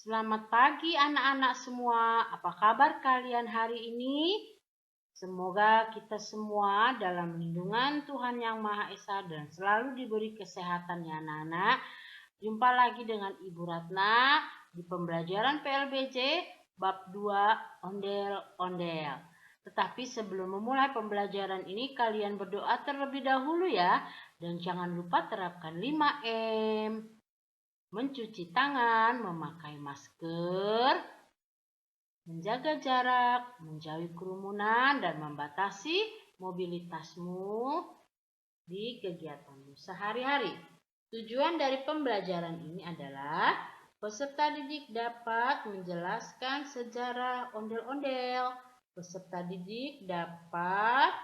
Selamat pagi anak-anak semua. Apa kabar kalian hari ini? Semoga kita semua dalam lindungan Tuhan Yang Maha Esa dan selalu diberi kesehatan ya anak-anak. Jumpa lagi dengan Ibu Ratna di pembelajaran PLBJ bab 2 ondel-ondel. Tetapi sebelum memulai pembelajaran ini kalian berdoa terlebih dahulu ya. Dan jangan lupa terapkan 5M. Mencuci tangan, memakai masker, menjaga jarak, menjauhi kerumunan, dan membatasi mobilitasmu di kegiatanmu sehari-hari. Tujuan dari pembelajaran ini adalah peserta didik dapat menjelaskan sejarah ondel-ondel. Peserta didik dapat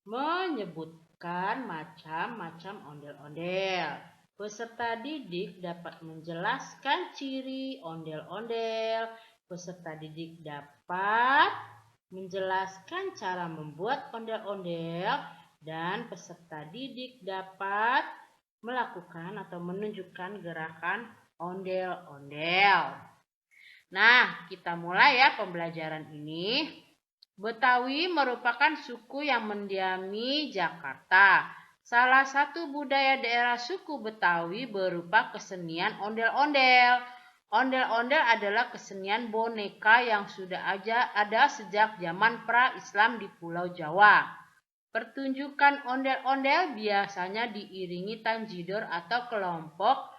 menyebutkan macam-macam ondel-ondel. Peserta didik dapat menjelaskan ciri ondel-ondel. Peserta didik dapat menjelaskan cara membuat ondel-ondel dan peserta didik dapat melakukan atau menunjukkan gerakan ondel-ondel. Nah, kita mulai ya pembelajaran ini. Betawi merupakan suku yang mendiami Jakarta. Salah satu budaya daerah suku Betawi berupa kesenian ondel-ondel. Ondel-ondel adalah kesenian boneka yang sudah ada sejak zaman pra-Islam di Pulau Jawa. Pertunjukan ondel-ondel biasanya diiringi tanjidor atau kelompok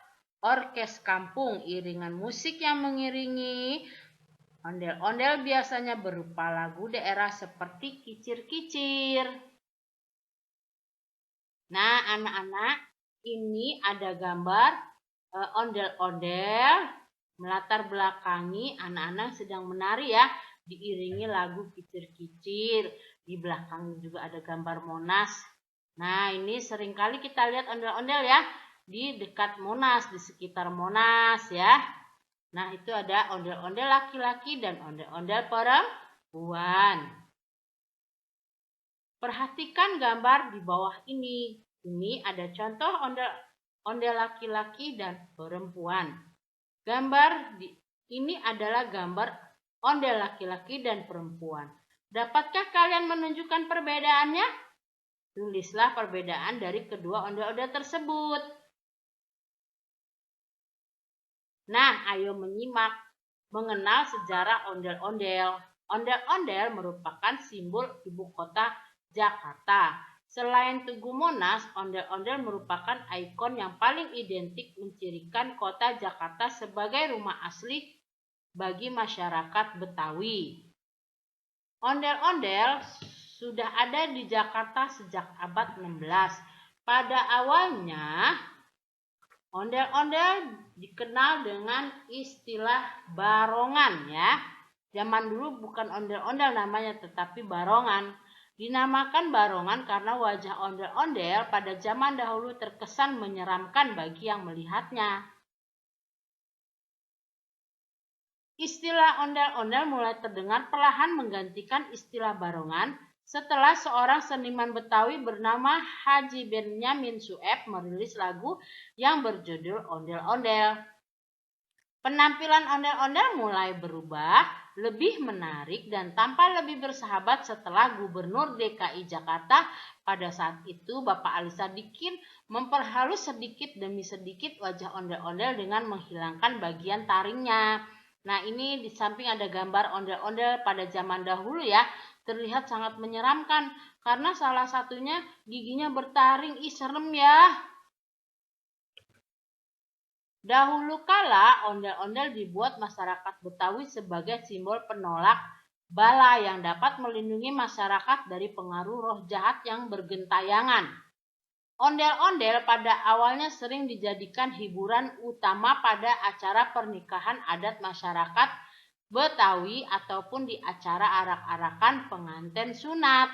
orkes kampung. Iringan musik yang mengiringi ondel-ondel biasanya berupa lagu daerah seperti kicir-kicir. Nah, anak-anak, ini ada gambar ondel-ondel melatar belakangi anak-anak sedang menari ya, diiringi lagu kicir-kicir. Di belakang juga ada gambar Monas. Nah, ini seringkali kita lihat ondel-ondel ya di dekat Monas, di sekitar Monas ya. Nah, itu ada ondel-ondel laki-laki dan ondel-ondel perempuan. Perhatikan gambar di bawah ini. Ini ada contoh ondel laki-laki dan perempuan. Gambar ini adalah gambar ondel laki-laki dan perempuan. Dapatkah kalian menunjukkan perbedaannya? Tulislah perbedaan dari kedua ondel-ondel tersebut. Nah, ayo menyimak mengenal sejarah ondel-ondel. Ondel-ondel merupakan simbol ibu kota Jakarta. Selain Tugu Monas, ondel-ondel merupakan ikon yang paling identik mencirikan kota Jakarta sebagai rumah asli bagi masyarakat Betawi. Ondel-ondel sudah ada di Jakarta sejak abad 16. Pada awalnya, ondel-ondel dikenal dengan istilah barongan ya. Zaman dulu bukan ondel-ondel namanya tetapi barongan. Dinamakan barongan karena wajah ondel-ondel pada zaman dahulu terkesan menyeramkan bagi yang melihatnya. Istilah ondel-ondel mulai terdengar perlahan menggantikan istilah barongan setelah seorang seniman Betawi bernama Haji Benyamin Sueb merilis lagu yang berjudul Ondel-Ondel. Penampilan ondel-ondel mulai berubah, lebih menarik dan tampak lebih bersahabat setelah Gubernur DKI Jakarta pada saat itu Bapak Ali Sadikin memperhalus sedikit demi sedikit wajah ondel-ondel dengan menghilangkan bagian taringnya. Nah, ini di samping ada gambar ondel-ondel pada zaman dahulu ya, terlihat sangat menyeramkan karena salah satunya giginya bertaring. Ih, serem ya. Dahulu kala, ondel-ondel dibuat masyarakat Betawi sebagai simbol penolak bala yang dapat melindungi masyarakat dari pengaruh roh jahat yang bergentayangan. Ondel-ondel pada awalnya sering dijadikan hiburan utama pada acara pernikahan adat masyarakat Betawi ataupun di acara arak-arakan pengantin sunat.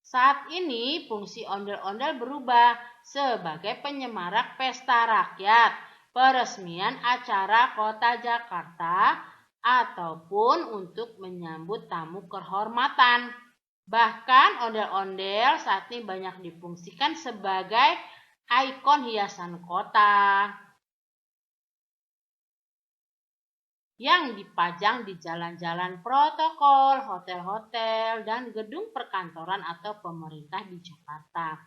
Saat ini fungsi ondel-ondel berubah sebagai penyemarak pesta rakyat, peresmian acara kota Jakarta, ataupun untuk menyambut tamu kehormatan. Bahkan ondel-ondel saat ini banyak difungsikan sebagai ikon hiasan kota. yang dipajang di jalan-jalan protokol, hotel-hotel, dan gedung perkantoran atau pemerintah di Jakarta.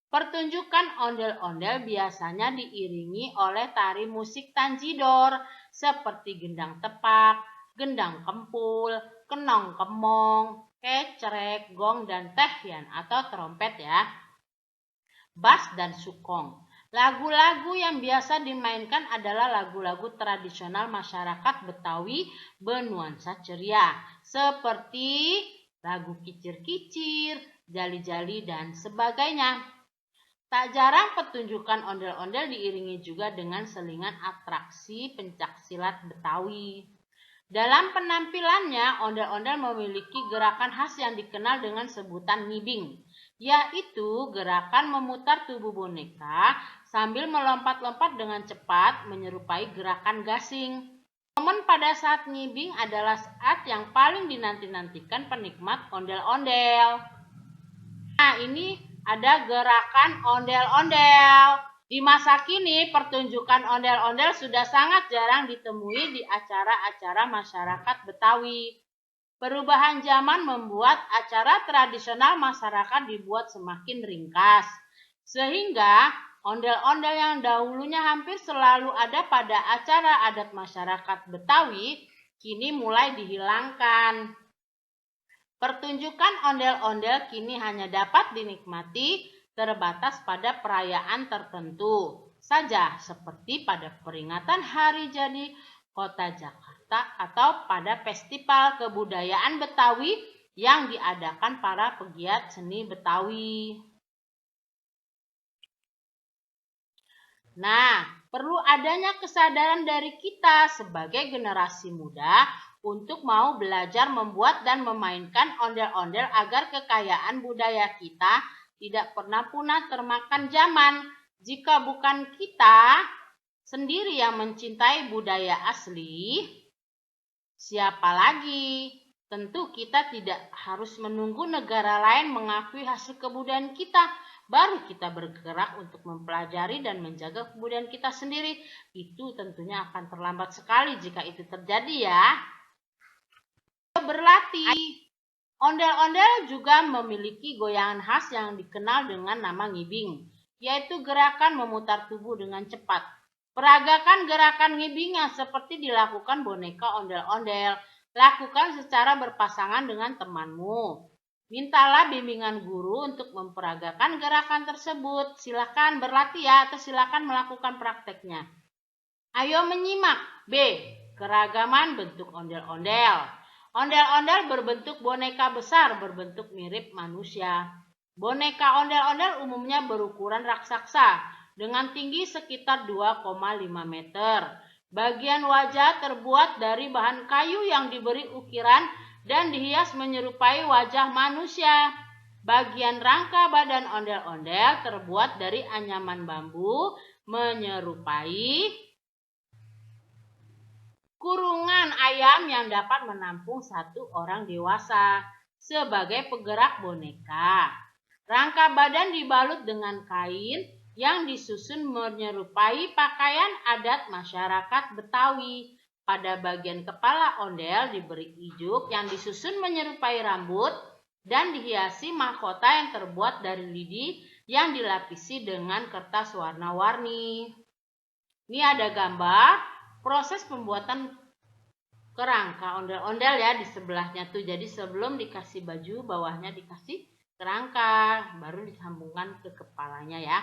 Pertunjukan ondel-ondel biasanya diiringi oleh tari musik tanjidor seperti gendang tepak, gendang kempul, kenong kemong, kecrek, gong, dan tehyan atau trompet ya, bass dan sukong. Lagu-lagu yang biasa dimainkan adalah lagu-lagu tradisional masyarakat Betawi bernuansa ceria, seperti lagu kicir-kicir, jali-jali, dan sebagainya. Tak jarang pertunjukan ondel-ondel diiringi juga dengan selingan atraksi pencaksilat Betawi. Dalam penampilannya, ondel-ondel memiliki gerakan khas yang dikenal dengan sebutan ngibing, yaitu gerakan memutar tubuh boneka sambil melompat-lompat dengan cepat menyerupai gerakan gasing. Momen pada saat ngibing adalah saat yang paling dinanti-nantikan penikmat ondel-ondel. Nah, ini ada gerakan ondel-ondel. Di masa kini, pertunjukan ondel-ondel sudah sangat jarang ditemui di acara-acara masyarakat Betawi. Perubahan zaman membuat acara tradisional masyarakat dibuat semakin ringkas, sehingga ondel-ondel yang dahulunya hampir selalu ada pada acara adat masyarakat Betawi kini mulai dihilangkan. Pertunjukan ondel-ondel kini hanya dapat dinikmati terbatas pada perayaan tertentu saja, seperti pada peringatan Hari Jadi Kota Jakarta atau pada festival kebudayaan Betawi yang diadakan para pegiat seni Betawi. Nah, perlu adanya kesadaran dari kita sebagai generasi muda untuk mau belajar membuat dan memainkan ondel-ondel agar kekayaan budaya kita tidak pernah punah termakan zaman. Jika bukan kita sendiri yang mencintai budaya asli, siapa lagi? Tentu kita tidak harus menunggu negara lain mengakui hasil kebudayaan kita, baru kita bergerak untuk mempelajari dan menjaga kebudayaan kita sendiri. Itu tentunya akan terlambat sekali jika itu terjadi ya. Berlatih. Ondel-ondel juga memiliki goyangan khas yang dikenal dengan nama ngibing, yaitu gerakan memutar tubuh dengan cepat. Peragakan gerakan ngibing yang seperti dilakukan boneka ondel-ondel, lakukan secara berpasangan dengan temanmu. Mintalah bimbingan guru untuk memperagakan gerakan tersebut. Silakan berlatih ya, atau silakan melakukan prakteknya. Ayo menyimak. B. Keragaman bentuk ondel-ondel. Ondel-ondel berbentuk boneka besar berbentuk mirip manusia. Boneka ondel-ondel umumnya berukuran raksasa dengan tinggi sekitar 2,5 meter. Bagian wajah terbuat dari bahan kayu yang diberi ukiran dan dihias menyerupai wajah manusia. Bagian rangka badan ondel-ondel terbuat dari anyaman bambu menyerupai kurungan ayam yang dapat menampung satu orang dewasa sebagai penggerak boneka. Rangka badan dibalut dengan kain yang disusun menyerupai pakaian adat masyarakat Betawi. Pada bagian kepala ondel diberi ijuk yang disusun menyerupai rambut dan dihiasi mahkota yang terbuat dari lidi yang dilapisi dengan kertas warna-warni. Ini ada gambar proses pembuatan kerangka ondel-ondel ya di sebelahnya tuh. Jadi sebelum dikasih baju, bawahnya dikasih kerangka, baru disambungkan ke kepalanya ya.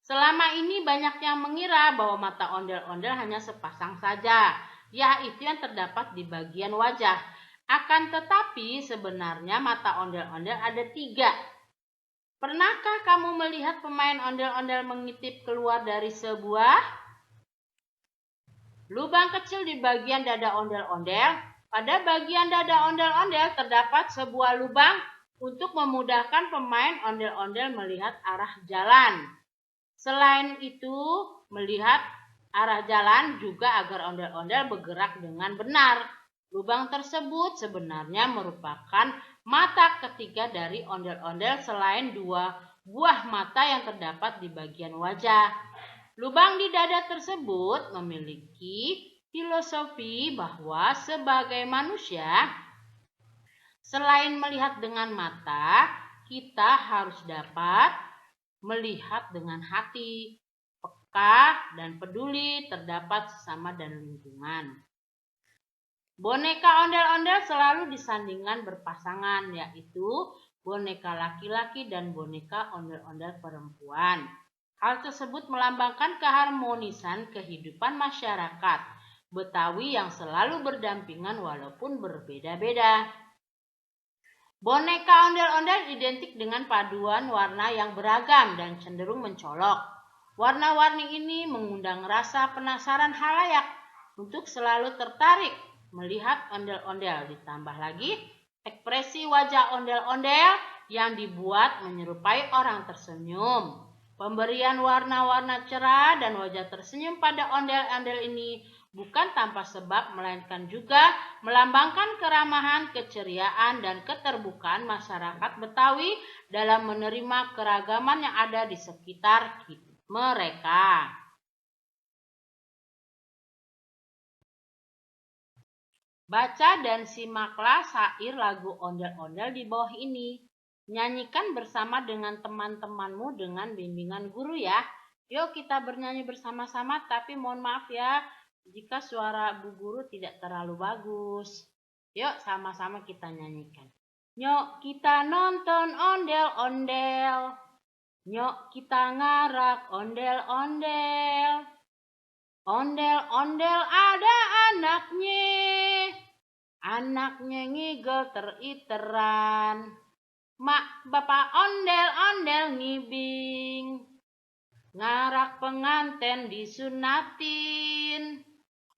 Selama ini banyak yang mengira bahwa mata ondel-ondel hanya sepasang saja, yaitu yang terdapat di bagian wajah. Akan tetapi sebenarnya mata ondel-ondel ada 3. Pernahkah kamu melihat pemain ondel-ondel mengintip keluar dari sebuah lubang kecil di bagian dada ondel-ondel? Pada bagian dada ondel-ondel terdapat sebuah lubang untuk memudahkan pemain ondel-ondel melihat arah jalan. Selain itu, melihat arah jalan juga agar ondel-ondel bergerak dengan benar. Lubang tersebut sebenarnya merupakan mata ketiga dari ondel-ondel selain 2 buah mata yang terdapat di bagian wajah. Lubang di dada tersebut memiliki Filosofi bahwa sebagai manusia, selain melihat dengan mata, kita harus dapat melihat dengan hati, peka dan peduli terhadap sesama dan lingkungan. Boneka ondel-ondel selalu disandingkan berpasangan, yaitu boneka laki-laki dan boneka ondel-ondel perempuan. Hal tersebut melambangkan keharmonisan kehidupan masyarakat Betawi yang selalu berdampingan walaupun berbeda-beda. Boneka ondel-ondel identik dengan paduan warna yang beragam dan cenderung mencolok. Warna-warni ini mengundang rasa penasaran halayak untuk selalu tertarik melihat ondel-ondel. Ditambah lagi ekspresi wajah ondel-ondel yang dibuat menyerupai orang tersenyum. Pemberian warna-warna cerah dan wajah tersenyum pada ondel-ondel ini bukan tanpa sebab, melainkan juga melambangkan keramahan, keceriaan, dan keterbukaan masyarakat Betawi dalam menerima keragaman yang ada di sekitar mereka. Baca dan simaklah syair lagu ondel-ondel di bawah ini. Nyanyikan bersama dengan teman-temanmu dengan bimbingan guru ya. Yuk kita bernyanyi bersama-sama, tapi mohon maaf ya jika suara Bu Guru tidak terlalu bagus. Yuk sama-sama kita nyanyikan. Nyok kita nonton ondel-ondel. Nyok kita ngarak ondel-ondel. Ondel-ondel ada anaknya. Anaknya ngigel teriteran. Mak bapak ondel-ondel ngibing. Ngarak penganten disunatin.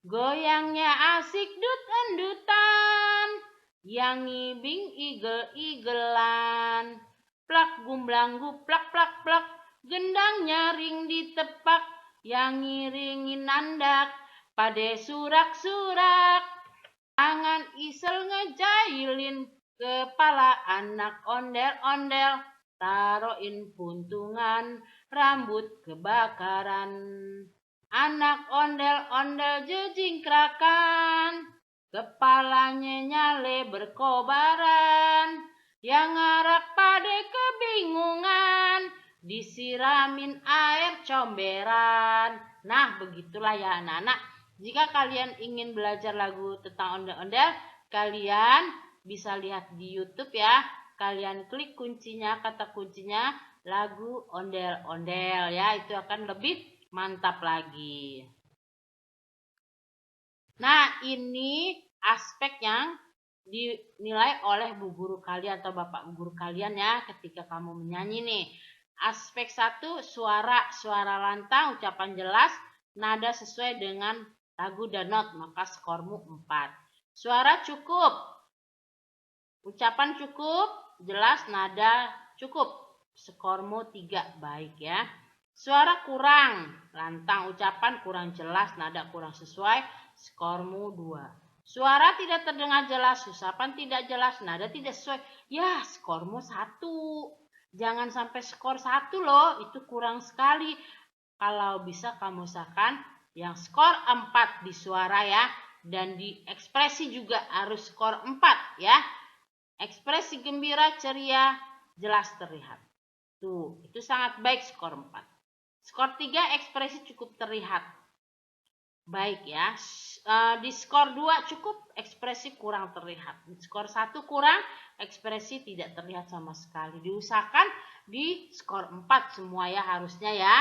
Goyangnya asik dut-endutan. Yang ngibing igel-igelan. Plak gumblang guplak plak plak. Gendangnya ring ditepak. Yang ngiringin nandak. Pade surak-surak. Tangan isel ngejailin. Kepala anak ondel-ondel. Taroin puntungan. Rambut kebakaran. Anak ondel-ondel jejingkrakan. Kepalanya nyale berkobaran. Yang ngarak pade kebingungan. Disiramin air comberan. Nah, begitulah ya anak-anak. Jika kalian ingin belajar lagu tentang ondel-ondel, kalian bisa lihat di YouTube ya. Kalian klik kuncinya, kata kuncinya lagu ondel-ondel ya. Itu akan lebih mantap lagi. Nah, ini aspek yang dinilai oleh bu guru kalian atau bapak bu guru kalian ya ketika kamu menyanyi nih. Aspek 1, suara lantang, ucapan jelas, nada sesuai dengan lagu dan not, maka skormu 4. Suara cukup, ucapan cukup, jelas, nada cukup, skormu 3, baik ya. Suara kurang, lantang, ucapan kurang jelas, nada kurang sesuai, skormu 2. Suara tidak terdengar jelas, ucapan tidak jelas, nada tidak sesuai, ya skormu 1. Jangan sampai skor 1 loh, itu kurang sekali. Kalau bisa kamu usahakan yang skor 4 di suara ya, dan di ekspresi juga harus skor 4 ya. Ekspresi gembira, ceria, jelas terlihat. Tuh, itu sangat baik skor 4. Skor 3 ekspresi cukup terlihat. Baik ya. Di skor 2 cukup, ekspresi kurang terlihat. Di skor 1 kurang, ekspresi tidak terlihat sama sekali. Diusahakan di skor 4 semua ya harusnya ya.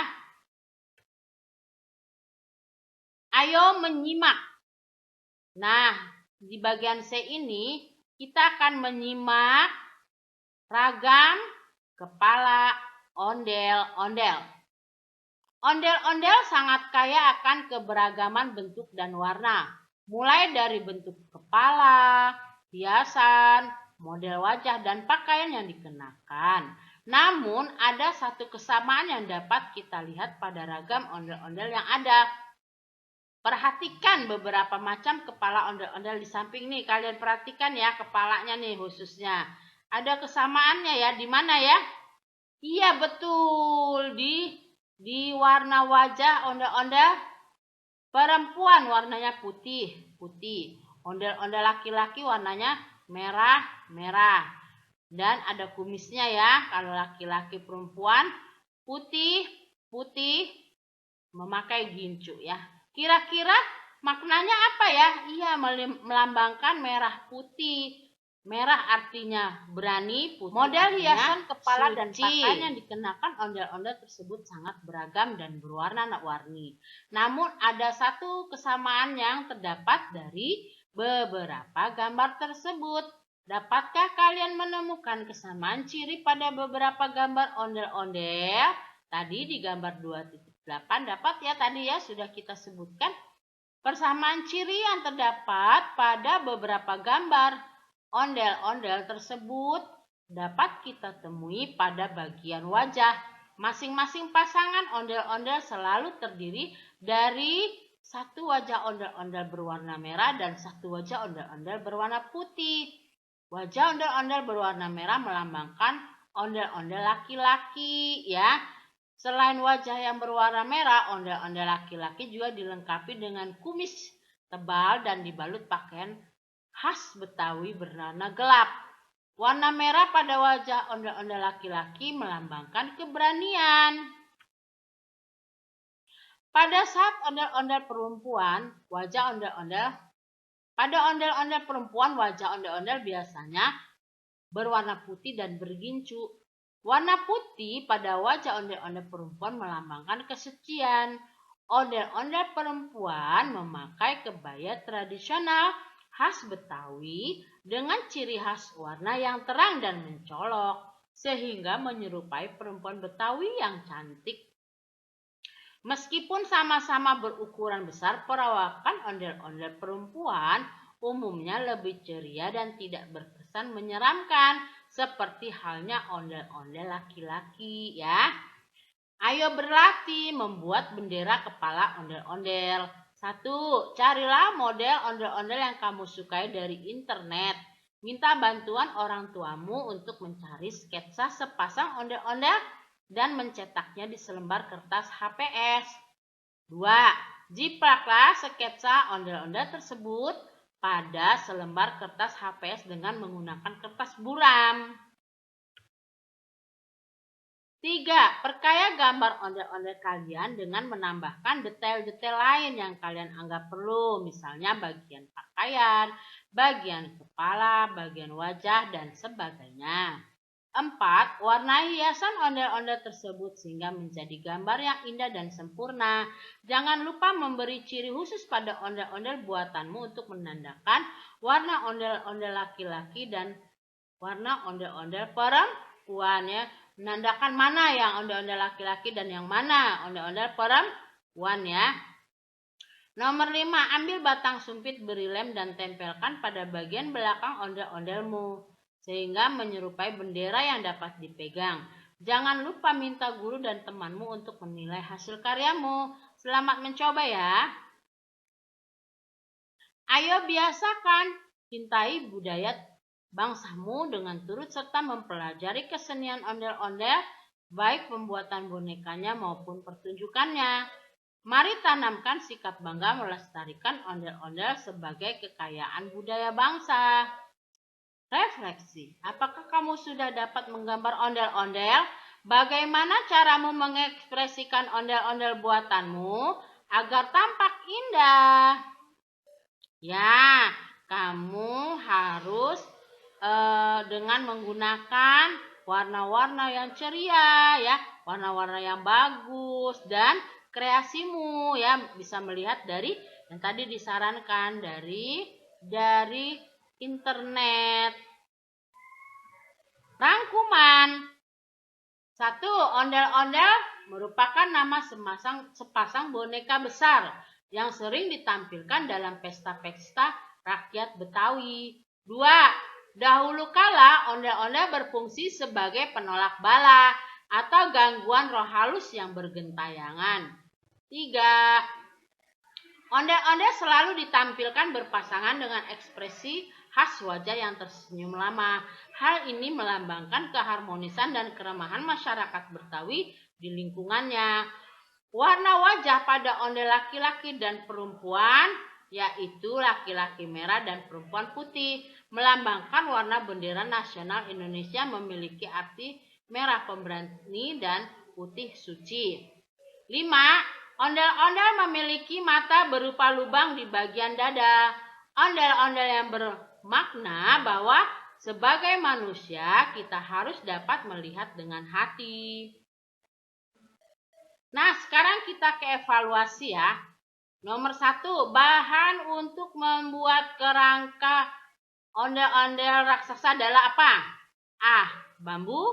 Ayo menyimak. Nah, di bagian C ini kita akan menyimak ragam kepala ondel-ondel. Ondel-ondel sangat kaya akan keberagaman bentuk dan warna, mulai dari bentuk kepala, hiasan, model wajah, dan pakaian yang dikenakan. Namun, ada satu kesamaan yang dapat kita lihat pada ragam ondel-ondel yang ada. Perhatikan beberapa macam kepala ondel-ondel di samping nih. Kalian perhatikan ya kepalanya nih khususnya. Ada kesamaannya ya. Di mana ya? Iya betul. Di warna wajah ondel-ondel Perempuan warnanya putih. Ondel-ondel laki-laki warnanya merah. Dan ada kumisnya ya. Kalau laki-laki perempuan putih memakai gincu ya. Kira-kira maknanya apa ya? Iya, melambangkan merah putih. Merah artinya berani, putih model hiasan kepala suci. Dan pakaian yang dikenakan ondel-ondel tersebut sangat beragam dan berwarna-warni. Namun ada satu kesamaan yang terdapat dari beberapa gambar tersebut. Dapatkah kalian menemukan kesamaan ciri pada beberapa gambar ondel-ondel? Tadi di gambar 2.8 dapat ya, tadi ya sudah kita sebutkan persamaan ciri yang terdapat pada beberapa gambar ondel-ondel tersebut dapat kita temui pada bagian wajah. Masing-masing pasangan ondel-ondel selalu terdiri dari satu wajah ondel-ondel berwarna merah dan satu wajah ondel-ondel berwarna putih. Wajah ondel-ondel berwarna merah melambangkan ondel-ondel laki-laki ya. Selain wajah yang berwarna merah, ondel-ondel laki-laki juga dilengkapi dengan kumis tebal dan dibalut pakaian khas Betawi berwarna gelap. Warna merah pada wajah ondel-ondel laki-laki melambangkan keberanian. Pada saat ondel-ondel perempuan, wajah ondel-ondel biasanya berwarna putih dan bergincu. Warna putih pada wajah ondel-ondel perempuan melambangkan kesucian. Ondel-ondel perempuan memakai kebaya tradisional khas Betawi dengan ciri khas warna yang terang dan mencolok, sehingga menyerupai perempuan Betawi yang cantik. Meskipun sama-sama berukuran besar, perawakan ondel-ondel perempuan umumnya lebih ceria dan tidak berkesan menyeramkan, seperti halnya ondel-ondel laki-laki ya. Ayo berlatih membuat bendera kepala ondel-ondel. 1. Carilah model ondel-ondel yang kamu sukai dari internet. Minta bantuan orang tuamu untuk mencari sketsa sepasang ondel-ondel dan mencetaknya di selembar kertas HPS. 2. Jiplaklah sketsa ondel-ondel tersebut pada selembar kertas HPS dengan menggunakan kertas buram. 3. Perkaya gambar ondel-ondel kalian dengan menambahkan detail-detail lain yang kalian anggap perlu, misalnya bagian pakaian, bagian kepala, bagian wajah, dan sebagainya. 4. Warnai hiasan ondel-ondel tersebut sehingga menjadi gambar yang indah dan sempurna. Jangan lupa memberi ciri khusus pada ondel-ondel buatanmu untuk menandakan warna ondel-ondel laki-laki dan warna ondel-ondel perempuan ya. Menandakan mana yang ondel-ondel laki-laki dan yang mana ondel-ondel perempuan ya. Nomor 5. Ambil batang sumpit, beri lem dan tempelkan pada bagian belakang ondel-ondelmu sehingga menyerupai bendera yang dapat dipegang. Jangan lupa minta guru dan temanmu untuk menilai hasil karyamu. Selamat mencoba ya. Ayo biasakan cintai budaya bangsamu dengan turut serta mempelajari kesenian ondel-ondel, baik pembuatan bonekanya maupun pertunjukannya. Mari tanamkan sikap bangga melestarikan ondel-ondel sebagai kekayaan budaya bangsa. Refleksi, apakah kamu sudah dapat menggambar ondel-ondel? Bagaimana caramu mengekspresikan ondel-ondel buatanmu agar tampak indah? Ya, kamu harus dengan menggunakan warna-warna yang ceria ya, warna-warna yang bagus, dan kreasimu ya bisa melihat dari yang tadi disarankan dari internet. Rangkuman. 1. Ondel-ondel merupakan nama sepasang boneka besar yang sering ditampilkan dalam pesta-pesta rakyat Betawi. 2. Dahulu kala ondel-ondel berfungsi sebagai penolak bala atau gangguan roh halus yang bergentayangan. 3. Ondel-ondel selalu ditampilkan berpasangan dengan ekspresi khas wajah yang tersenyum lama. Hal ini melambangkan keharmonisan dan keramahan masyarakat Betawi di lingkungannya. Warna wajah pada ondel laki-laki dan perempuan yaitu laki-laki merah dan perempuan putih, melambangkan warna bendera nasional Indonesia memiliki arti merah pemberani dan putih suci. 5. Ondel-ondel memiliki mata berupa lubang di bagian dada. Ondel-ondel yang bermakna bahwa sebagai manusia kita harus dapat melihat dengan hati. Nah, sekarang kita ke evaluasi ya. Nomor 1, bahan untuk membuat kerangka ondel-ondel raksasa adalah apa? A. Bambu.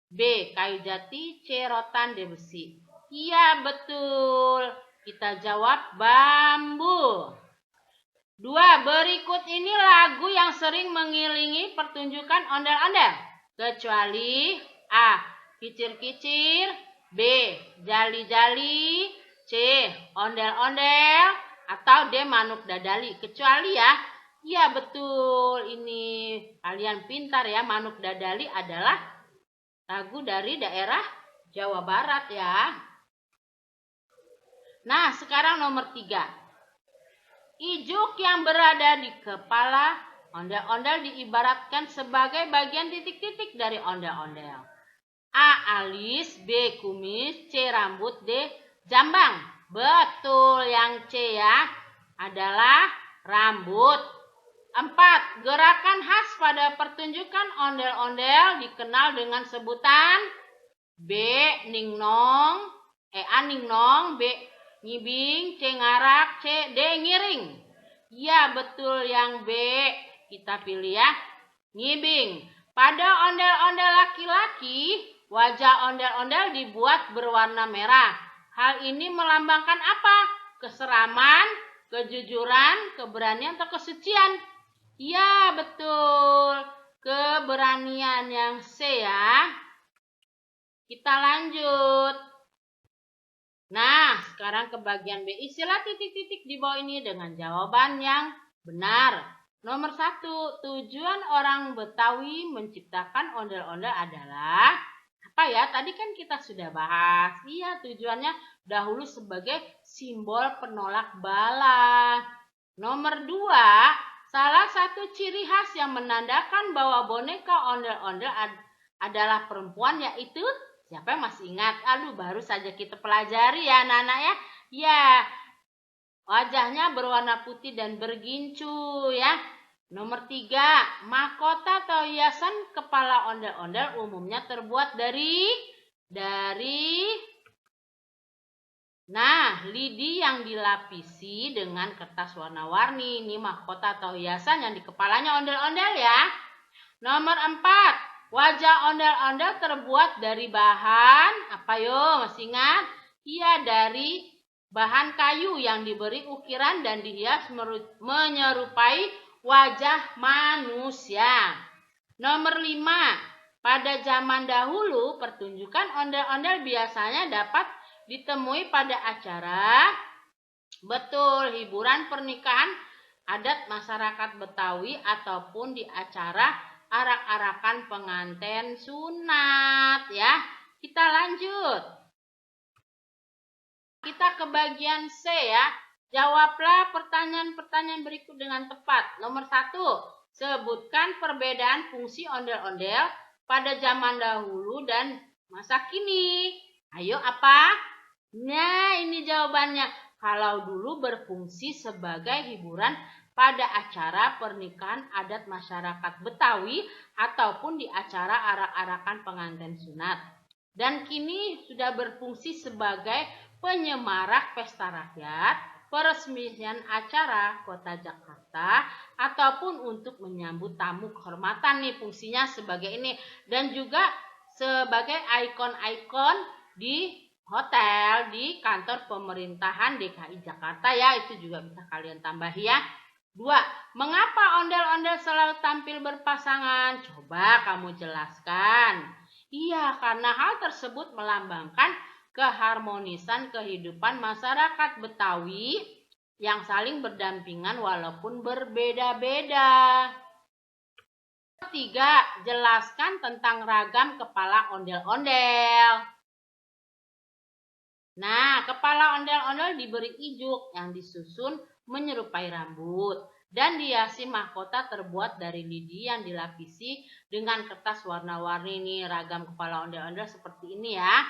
B. Kayu jati. C. Rotan besi. Iya, betul. Kita jawab bambu. 2. Berikut ini lagu yang sering mengiringi pertunjukan ondel-ondel. Kecuali A. Kicir-kicir. B. Jali-jali. C. Ondel-ondel. Atau D. Manuk dadali. Kecuali ya. Iya betul. Ini kalian pintar ya. Manuk dadali adalah lagu dari daerah Jawa Barat ya. Nah sekarang nomor 3. Ijuk yang berada di kepala ondel-ondel diibaratkan sebagai bagian titik-titik dari ondel-ondel. A. Alis. B. Kumis. C. Rambut. D. Jambang. Betul, yang C ya adalah rambut. 4. Gerakan khas pada pertunjukan ondel-ondel dikenal dengan sebutan B. Ningnong. A. Ningnong. B. Ngibing. C. Ngarak. C. D. Ngiring. Ya betul, yang B. Kita pilih ya. Ngibing. Pada ondel-ondel laki-laki, wajah ondel-ondel dibuat berwarna merah. Hal ini melambangkan apa? Keseraman, kejujuran, keberanian, atau kesucian? Ya, betul. Keberanian, yang C ya. Kita lanjut. Nah, sekarang ke bagian B. Isilah titik-titik di bawah ini dengan jawaban yang benar. Nomor 1, tujuan orang Betawi menciptakan ondel-ondel adalah apa ya? Tadi kan kita sudah bahas. Iya, tujuannya dahulu sebagai simbol penolak bala. Nomor 2, salah satu ciri khas yang menandakan bahwa boneka ondel-ondel adalah perempuan yaitu siapa yang masih ingat? Aduh, baru saja kita pelajari ya anak-anak ya. Ya, wajahnya berwarna putih dan bergincu ya. Nomor 3, mahkota atau hiasan kepala ondel-ondel umumnya terbuat dari lidi yang dilapisi dengan kertas warna-warni. Ini mahkota atau hiasan yang di kepalanya ondel-ondel ya. Nomor 4, wajah ondel-ondel terbuat dari bahan apa yo? Masih ingat? Iya, dari bahan kayu yang diberi ukiran dan dihias menyerupai wajah manusia. Nomor 5, pada zaman dahulu pertunjukan ondel-ondel biasanya dapat ditemui pada acara hiburan pernikahan adat masyarakat Betawi ataupun di acara arak-arakan pengantin sunat ya. Kita lanjut. Kita ke bagian C ya. Jawablah pertanyaan-pertanyaan berikut dengan tepat. Nomor 1, sebutkan perbedaan fungsi ondel-ondel pada zaman dahulu dan masa kini. Ayo apa? Nah, ini jawabannya. Kalau dulu berfungsi sebagai hiburan pada acara pernikahan adat masyarakat Betawi ataupun di acara arak-arakan pengantin sunat. Dan kini sudah berfungsi sebagai penyemarak pesta rakyat, peresmian acara Kota Jakarta, ataupun untuk menyambut tamu kehormatan nih fungsinya sebagai ini. Dan juga sebagai ikon-ikon di hotel, di kantor pemerintahan DKI Jakarta ya, itu juga bisa kalian tambah ya. 2, mengapa ondel-ondel selalu tampil berpasangan? Coba kamu jelaskan. Iya, karena hal tersebut melambangkan keharmonisan kehidupan masyarakat Betawi yang saling berdampingan walaupun berbeda-beda. 3, jelaskan tentang ragam kepala ondel-ondel. Nah, kepala ondel-ondel diberi ijuk yang disusun menyerupai rambut dan dihiasi mahkota terbuat dari lidi yang dilapisi dengan kertas warna-warni. Nih, ragam kepala ondel-ondel seperti ini ya.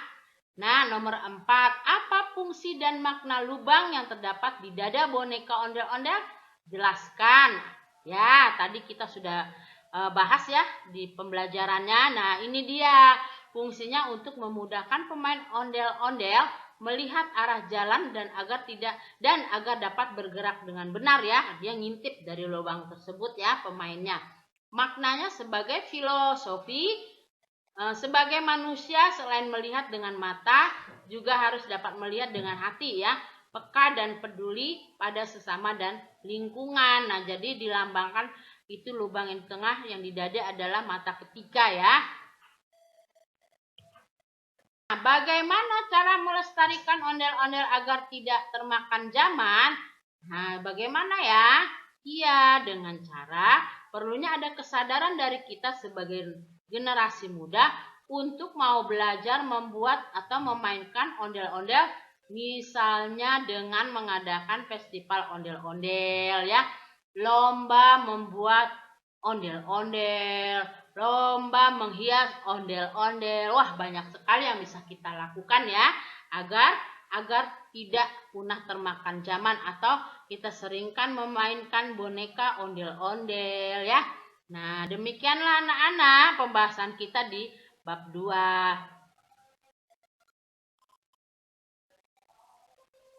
Nah, nomor 4. Apa fungsi dan makna lubang yang terdapat di dada boneka ondel-ondel? Jelaskan. Ya, tadi kita sudah bahas ya di pembelajarannya. Nah, ini dia fungsinya untuk memudahkan pemain ondel-ondel melihat arah jalan dan agar dapat bergerak dengan benar ya. Dia ngintip dari lubang tersebut ya pemainnya. Maknanya sebagai filosofi, sebagai manusia selain melihat dengan mata juga harus dapat melihat dengan hati ya. Peka dan peduli pada sesama dan lingkungan. Nah, jadi dilambangkan itu lubang yang tengah yang di dada adalah mata ketiga ya. Nah, bagaimana cara melestarikan ondel-ondel agar tidak termakan zaman? Nah, bagaimana ya? Iya, dengan cara perlunya ada kesadaran dari kita sebagai generasi muda untuk mau belajar membuat atau memainkan ondel-ondel, misalnya dengan mengadakan festival ondel-ondel ya, lomba membuat ondel-ondel, lomba menghias ondel-ondel. Wah, banyak sekali yang bisa kita lakukan ya agar tidak punah termakan zaman atau kita seringkan memainkan boneka ondel-ondel ya. Nah, demikianlah anak-anak pembahasan kita di bab 2.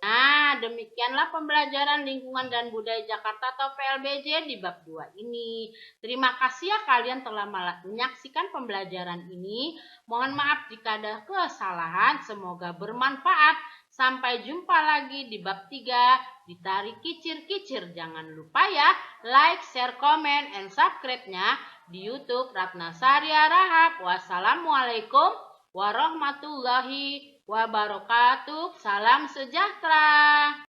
Nah, demikianlah pembelajaran lingkungan dan budaya Jakarta atau PLBJ di bab 2 ini. Terima kasih ya kalian telah menyaksikan pembelajaran ini. Mohon maaf jika ada kesalahan, semoga bermanfaat. Sampai jumpa lagi di bab 3, ditarik kicir-kicir. Jangan lupa ya, like, share, comment, and subscribe-nya di YouTube Ratna Saria Rahab. Wassalamualaikum warahmatullahi wabarakatuh. Salam sejahtera.